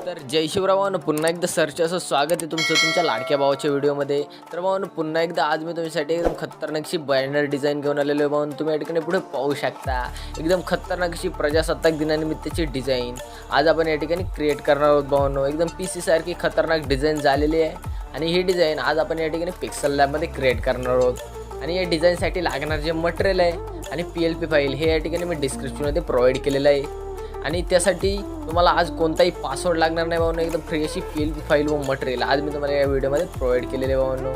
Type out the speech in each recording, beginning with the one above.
तर जय शिवराय भावांनो, पुन्हा एकदा सरचे असं स्वागत आहे तुमचं तुमच्या लाडक्या भावाच्या व्हिडिओमध्ये। तर भावांनो, पुन्हा एकदा आज मी तुमच्यासाठी एकदम खतरनाकशी बॅनर डिझाईन घेऊन आलेलो आहे। भावांनो, तुम्ही या ठिकाणी पुढे पाहू शकता एकदम खतरनाक अशी प्रजासत्ताक दिनानिमित्ताची डिझाईन आज आपण या ठिकाणी क्रिएट करणार आहोत। भावांनो, एकदम पीसी सारखी खतरनाक डिझाईन झालेली आहे आणि ही डिझाईन आज आपण या ठिकाणी पिक्सल लॅबमध्ये क्रिएट करणार आहोत। आणि या डिझाईनसाठी लागणार जे मटेरियल आहे आणि PLP फाईल हे या ठिकाणी मी डिस्क्रिप्शनमध्ये प्रोव्हाइड केलेलं आहे। आणि त्यासाठी तुम्हाला आज कोणताही पासवर्ड लागणार नाही भावांनो, एकदम फ्री अशी PLP फाईल व मटेरियल आज मी तुम्हाला या व्हिडिओमध्ये प्रोव्हाइड केलेले भावांनो।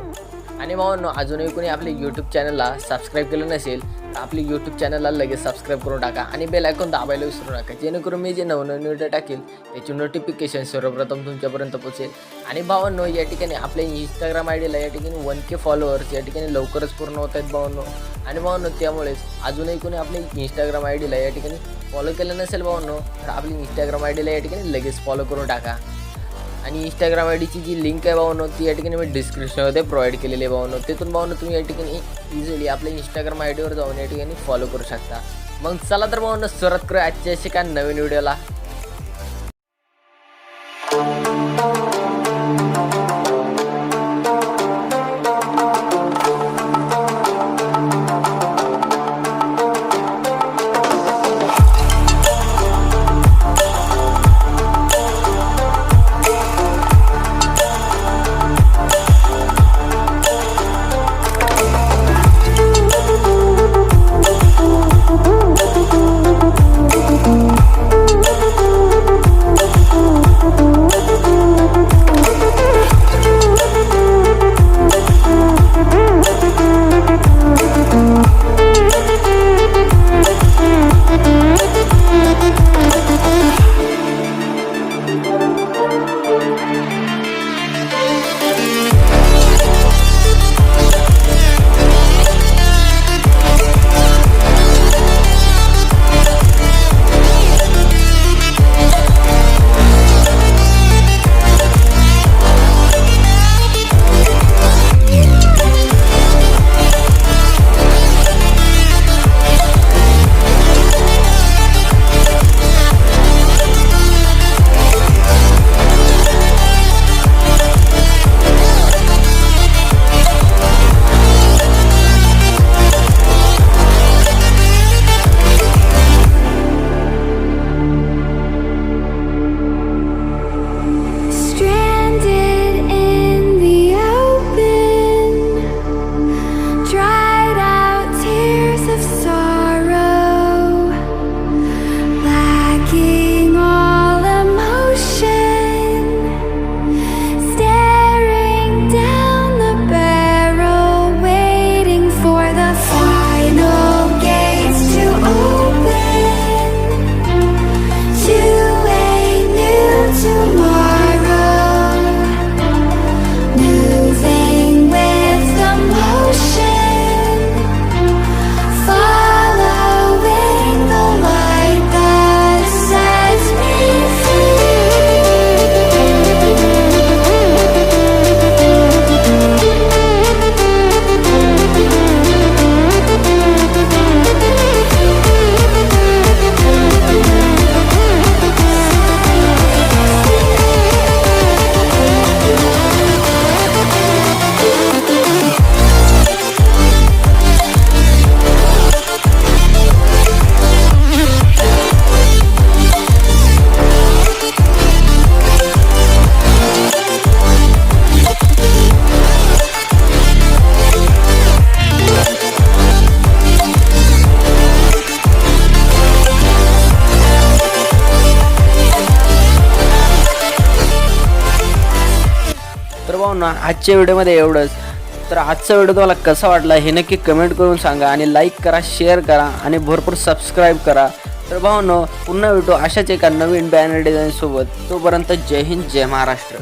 आणि भावांनो, अजूनही कोणी आपले यूट्यूब चॅनलला सबस्क्राईब केलं नसेल तर आपली यूट्यूब चॅनलला लगेच सबस्क्राईब करून टाका आणि बेल आयकॉन दाबायला विसरू नका, जेणेकरून मी जे नवनवीन व्हिडिओ टाकेल त्याची नोटिफिकेशन सर्वप्रथम तुमच्यापर्यंत पोहोचेल। आणि भावांनो, या ठिकाणी आपल्या इंस्टाग्राम आयडीला या ठिकाणी 1K फॉलोअर्स या ठिकाणी लवकरच पूर्ण होत आहेत भावांनो। आणि भावांनो, त्यामुळेच अजूनही कोणी आपल्या इंस्टाग्राम आयडीला या ठिकाणी फॉलो केलं नसेल भावांनो तर आपली इंस्टाग्राम आयडीला या ठिकाणी लगेच फॉलो करून टाका। आणि इंस्टाग्राम आयडीची जी लिंक आहे भावांनो ती या ठिकाणी मी डिस्क्रिप्शनमध्ये प्रोव्हाइड केलेली आहे भावांनो। तिथून भावांनो तुम्ही या ठिकाणी इझिली आपल्या इंस्टाग्राम आयडीवर जाऊन या ठिकाणी फॉलो करू शकता। मग चला तर भावांनो, सुरुवात करूया आजच्या एका नवीन व्हिडिओला। तर भावांनो, आजच्या व्हिडिओमध्ये एवढंच। तर आजचा व्हिडिओ तुम्हाला कसा वाटला हे नक्की कमेंट करून सांगा आणि लाईक करा, शेअर करा आणि भरपूर सबस्क्राईब करा। तर भावांनो, पुन्हा भेटू अशाच एका नवीन बॅनर डिझाईन सोबत। तोपर्यंत जय हिंद, जय महाराष्ट्र।